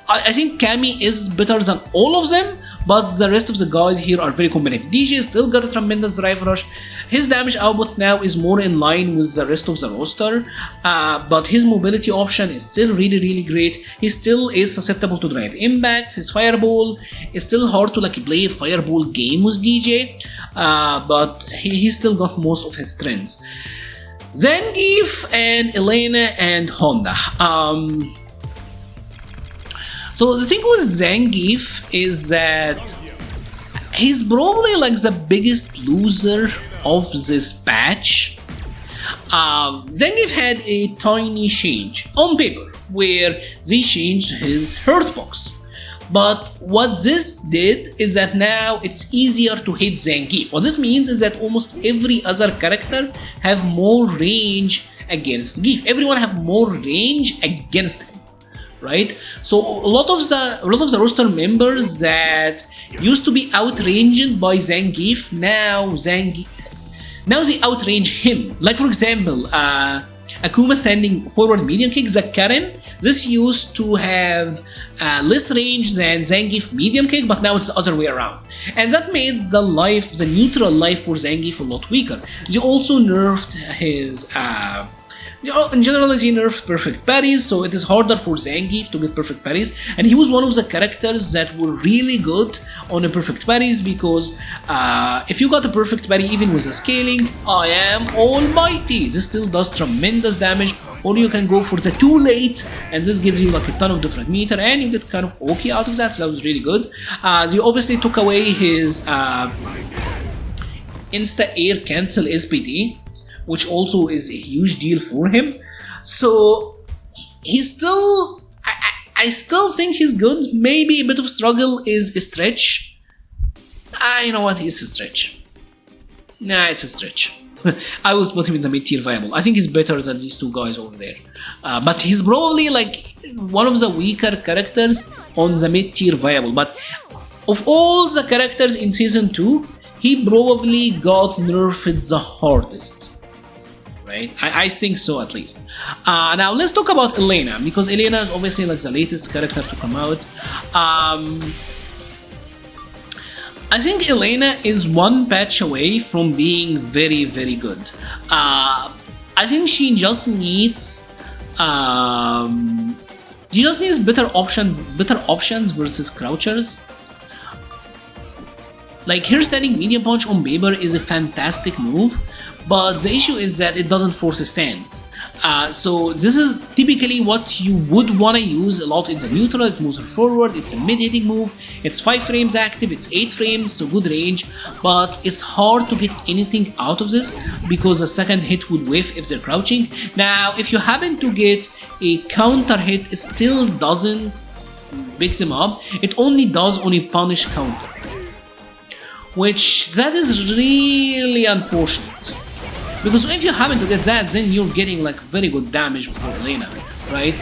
I think Cammy is better than all of them, but the rest of the guys here are very competitive. Deejay still got a tremendous drive rush. His damage output now is more in line with the rest of the roster, but his mobility option is still really, really great. He still is susceptible to drive impacts. His fireball is still hard to like play a fireball game with Deejay, but he still got most of his strengths. Zangief and Elena and Honda. So the thing with Zangief is that he's probably like the biggest loser of this patch. Zangief had a tiny change on paper where they changed his hurt box. But what this did is that now it's easier to hit Zangief. What this means is that almost every other character have more range against Gief. Everyone have more range against him, right? So a lot of the roster members that used to be outranged by Zangief, now they outrange him. Like for example, Akuma standing forward medium kick, Karen. This used to have less range than Zangief medium kick, but now it's the other way around. And that made the neutral life for Zangief a lot weaker. They also nerfed his in general, they nerfed perfect parries, so it is harder for Zangief to get perfect parries. And he was one of the characters that were really good on a perfect parries because if you got a perfect parry even with a scaling, I am almighty. This still does tremendous damage. Or you can go for the too late, and this gives you like a ton of different meter, and you get kind of okay out of that. So that was really good. They obviously took away his insta air cancel SPD, which also is a huge deal for him. So he's still, I still think he's good. Maybe a bit of struggle is a stretch. You know what? It's a stretch. Nah, it's a stretch. I will put him in the mid-tier viable. I think he's better than these two guys over there. But he's probably like one of the weaker characters on the mid-tier viable. But of all the characters in Season 2, he probably got nerfed the hardest. Right? I think so at least. Now let's talk about Elena, because Elena is obviously like the latest character to come out. I think Elena is one patch away from being very, very good. I think she just needs better options versus crouchers. Like her standing medium punch on paper is a fantastic move, but the issue is that it doesn't force a stand. So this is typically what you would want to use a lot in the neutral. It moves her forward, it's a mid-hitting move, it's 5 frames active, it's 8 frames, so good range, but it's hard to get anything out of this because the second hit would whiff if they're crouching. Now, if you happen to get a counter hit, it still doesn't pick them up, it only does on a punish counter, which that is really unfortunate. Because if you happen to get that, then you're getting like very good damage for Elena, right?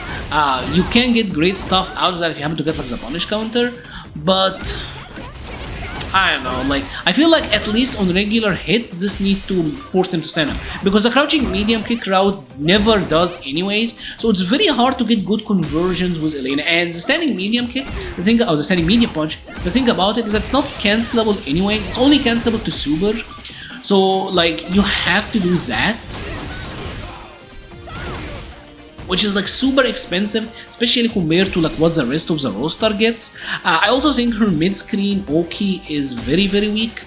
You can get great stuff out of that if you happen to get like the punish counter, but I don't know, like I feel like at least on regular hit, this need to force them to stand up, because the crouching medium kick route never does anyways, so it's very hard to get good conversions with Elena. And the standing medium kick, the standing medium punch, the thing about it is that it's not cancelable anyways, it's only cancelable to super. So like you have to do that, which is like super expensive, especially compared to like what the rest of the roster gets. I also think her mid-screen Oki is very, very weak.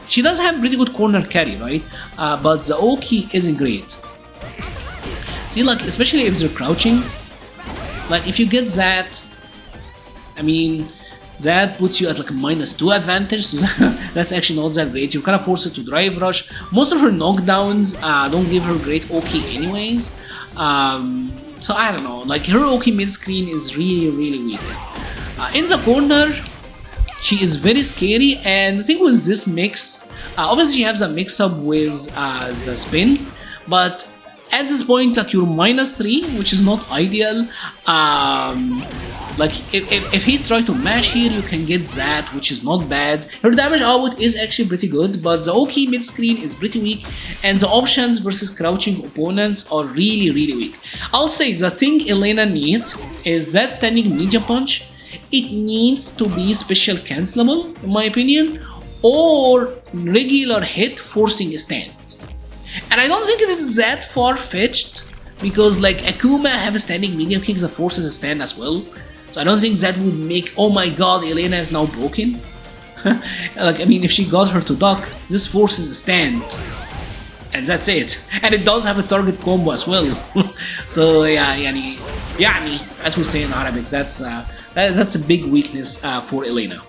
She does have pretty good corner carry, right? But the Oki isn't great. See, like especially if they're crouching, like if you get that, I mean, that puts you at like a -2 advantage, so that's actually not that great. You're kind of forced to drive rush. Most of her knockdowns don't give her great Oki anyways. So I don't know, like her Oki mid-screen is really, really weak. In the corner, she is very scary, and the thing with this mix, obviously she has a mix-up with the spin, but at this point, like you're -3, which is not ideal. Like if he tries to mash here, you can get that, which is not bad. Her damage output is actually pretty good, but the Oki mid-screen is pretty weak, and the options versus crouching opponents are really, really weak. I'll say the thing Elena needs is that standing medium punch. It needs to be special cancelable, in my opinion, or regular hit forcing a stand. And I don't think it is that far-fetched, because like Akuma have a standing medium kick that forces a stand as well. So I don't think that would make, oh my god, Elena is now broken. Like, I mean, if she got her to duck, this forces a stand. and that's it. And it does have a target combo as well. So yeah, يعني as we say in Arabic, that's a big weakness for Elena.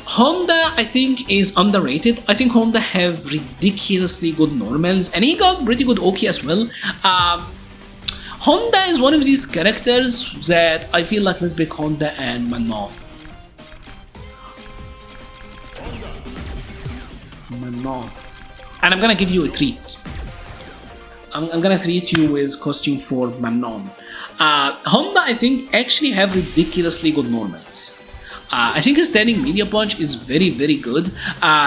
Honda, I think, is underrated. I think Honda have ridiculously good normals, and he got pretty good Oki as well. Honda is one of these characters that I feel like, let's pick Honda and Manon. And I'm gonna give you a treat. I'm gonna treat you with costume for Manon. Honda, I think, actually have ridiculously good normals. I think his standing media punch is very, very good.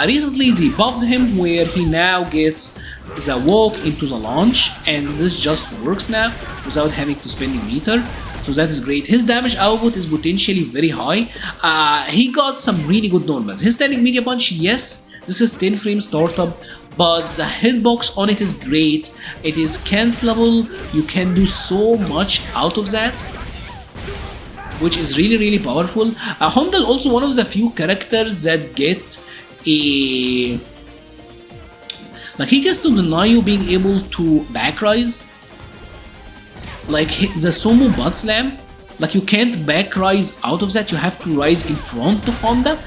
Recently they buffed him where he now gets the walk into the launch, and this just works now without having to spend a meter. So that is great. His damage output is potentially very high. He got some really good normals. His standing media punch, yes, this is 10 frame startup, but the hitbox on it is great. It is cancelable. You can do so much out of that, which is really, really powerful. Honda is also one of the few characters that get a... like, he gets to deny you being able to back rise. Like the sumo butt slam, like you can't back rise out of that, you have to rise in front of Honda.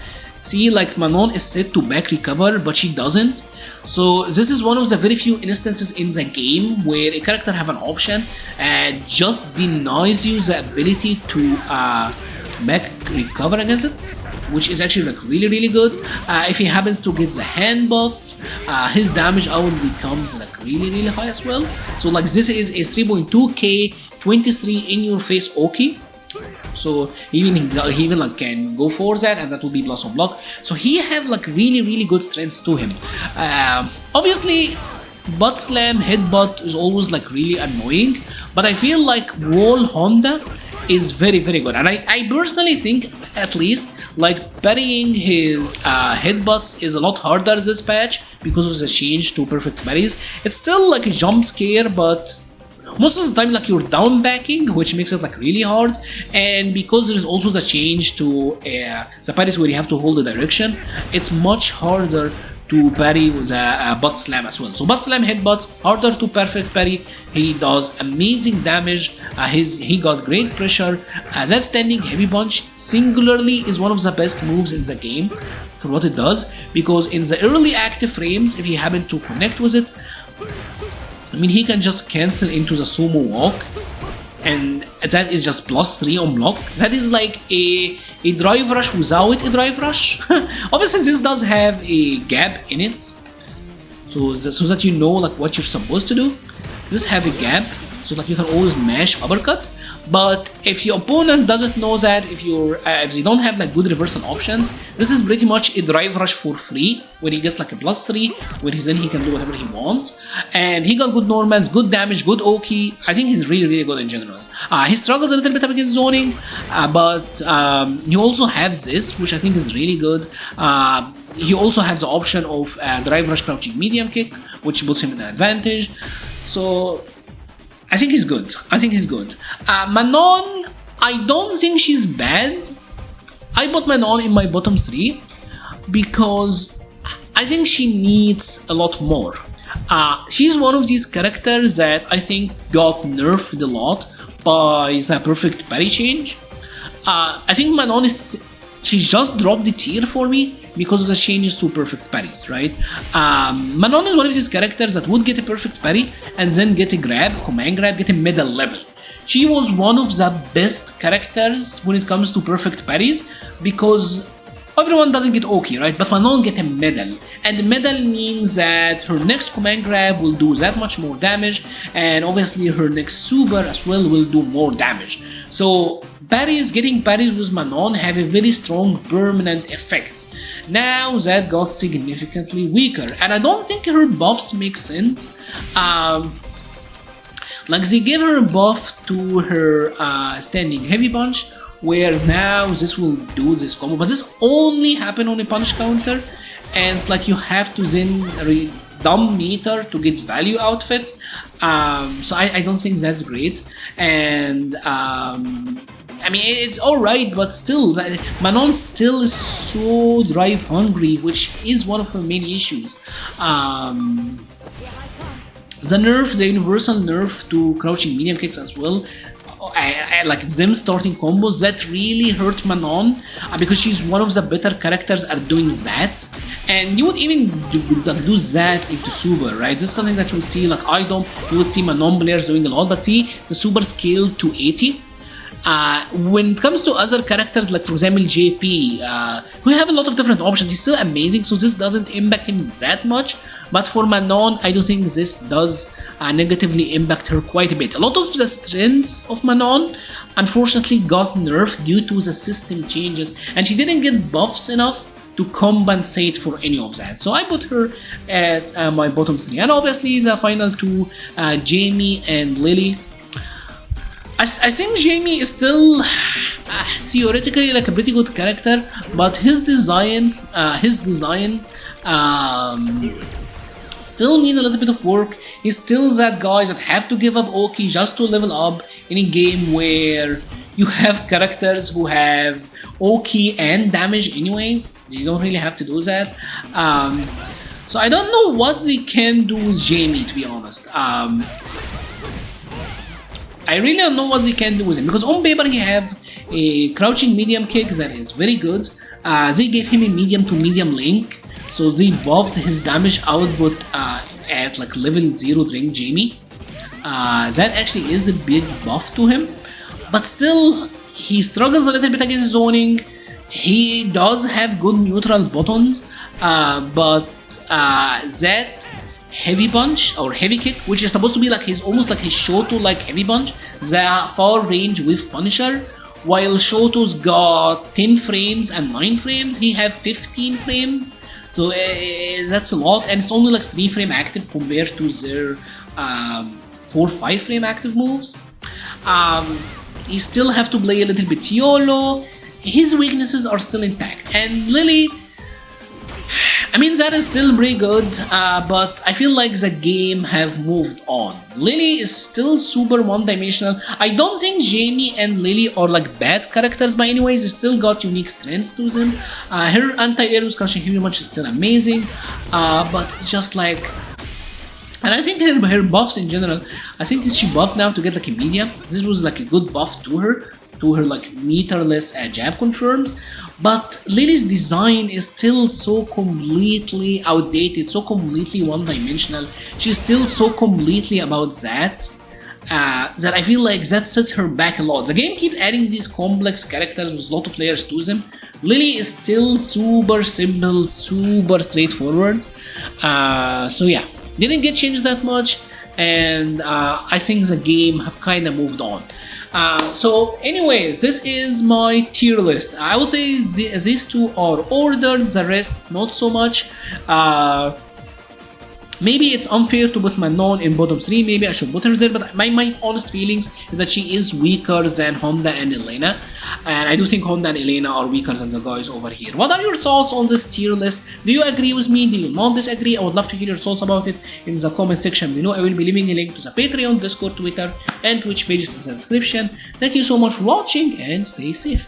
See, like Manon is set to back recover, but she doesn't. So this is one of the very few instances in the game where a character have an option and just denies you the ability to back recover against it, which is actually like really, really good. If he happens to get the hand buff, his damage out becomes like really, really high as well. So like this is a 3.2k 23 in your face Oki. So he even like can go for that, and that will be plus on block. So he have like really, really good strengths to him. Obviously butt slam headbutt is always like really annoying, but I feel like wall Honda is very, very good, and I personally think, at least, like parrying his headbutts is a lot harder this patch because of the change to perfect parries. It's still like a jump scare, but most of the time like you're down backing, which makes it like really hard. And because there's also the change to the parries where you have to hold the direction, it's much harder to parry with a butt slam as well. So butt slam headbutts, harder to perfect parry. He does amazing damage. He got great pressure. That standing heavy punch singularly is one of the best moves in the game for what it does, because in the early active frames, if you happen to connect with it, I mean, he can just cancel into the sumo walk, and that is just +3 on block. That is like a drive rush without a drive rush. Obviously this does have a gap in it, so that you know like what you're supposed to do. This have a gap, so like you can always mash uppercut. But if your opponent doesn't know that, if they don't have like good reversal options, this is pretty much a drive rush for free, where he gets like a +3, where then he can do whatever he wants. And he got good normals, good damage, good Oki. I think he's really, really good in general. He struggles a little bit against zoning, but he also has this, which I think is really good. He also has the option of drive rush crouching medium kick, which puts him in an advantage. So I think he's good. Manon, I don't think she's bad. I put Manon in my bottom 3 because I think she needs a lot more. She's one of these characters that I think got nerfed a lot by the perfect parry change. I think Manon she just dropped the tier for me because of the changes to perfect parries, right? Manon is one of these characters that would get a perfect parry and then get a grab, command grab, get a middle level. She was one of the best characters when it comes to perfect parries because everyone doesn't get Oki, right? But Manon get a medal, and the medal means that her next command grab will do that much more damage, and obviously her next super as well will do more damage. So getting parries with Manon have a very strong permanent effect. Now that got significantly weaker, and I don't think her buffs make sense. Like they gave her a buff to her standing heavy punch, where now this will do this combo, but this only happened on a punch counter, and it's like you have to then dumb meter to get value out of it. So I don't think that's great. And I mean, it's alright, but still, Manon still is so drive hungry, which is one of her main issues. The nerf, the universal nerf to crouching medium kicks as well. I like them starting combos that really hurt Manon because she's one of the better characters at doing that. And you would even do that into Super, right? This is something that you would see like Idom, you would see Manon players doing a lot, but see the Super scale to 80. When it comes to other characters, like for example JP, who have a lot of different options, he's still amazing, so this doesn't impact him that much. But for Manon, I do think this does negatively impact her quite a bit. A lot of the strengths of Manon unfortunately got nerfed due to the system changes, and she didn't get buffs enough to compensate for any of that. So I put her at my bottom 3. And obviously the final two, Jamie and Lily. I think Jamie is still theoretically like a pretty good character, but his design still needs a little bit of work. He's still that guy that have to give up Oki just to level up in a game where you have characters who have Oki and damage anyways. You don't really have to do that. So I don't know what they can do with Jamie, to be honest. I really don't know what they can do with him, because on paper he have a crouching medium kick that is very good. They gave him a medium to medium link, so they buffed his damage output at like level 0 during Jamie. That actually is a big buff to him, but still he struggles a little bit against zoning. He does have good neutral buttons, but that heavy punch or heavy kick, which is supposed to be like his almost like his Shoto like heavy punch, the far range with Punisher, while Shoto's got 10 frames and 9 frames, he have 15 frames, so that's a lot, and it's only like 3 frame active compared to their 4-5 frame active moves. He still have to play a little bit YOLO. His weaknesses are still intact, and Lily, I mean, that is still pretty good, but I feel like the game have moved on. Lily is still super one-dimensional. I don't think Jamie and Lily are like bad characters by any ways. They still got unique strengths to them. Her anti-air with crushing heavy punch is still amazing, but it's just like... And I think her buffs in general, I think she buffed now to get like a medium. This was like a good buff to her like meterless jab confirms. But Lily's design is still so completely outdated, so completely one-dimensional. She's still so completely about that, that I feel like that sets her back a lot. The game keeps adding these complex characters with a lot of layers to them. Lily is still super simple, super straightforward. So yeah, didn't get changed that much, and I think the game have kind of moved on. So anyways, this is my tier list. I would say these two are ordered, the rest not so much. Maybe it's unfair to put Manon in bottom 3, maybe I should put her there, but my honest feelings is that she is weaker than Honda and Elena, and I do think Honda and Elena are weaker than the guys over here. What are your thoughts on this tier list? Do you agree with me? Do you not disagree? I would love to hear your thoughts about it in the comment section below. I will be leaving a link to the Patreon, Discord, Twitter, and Twitch pages in the description. Thank you so much for watching, and stay safe.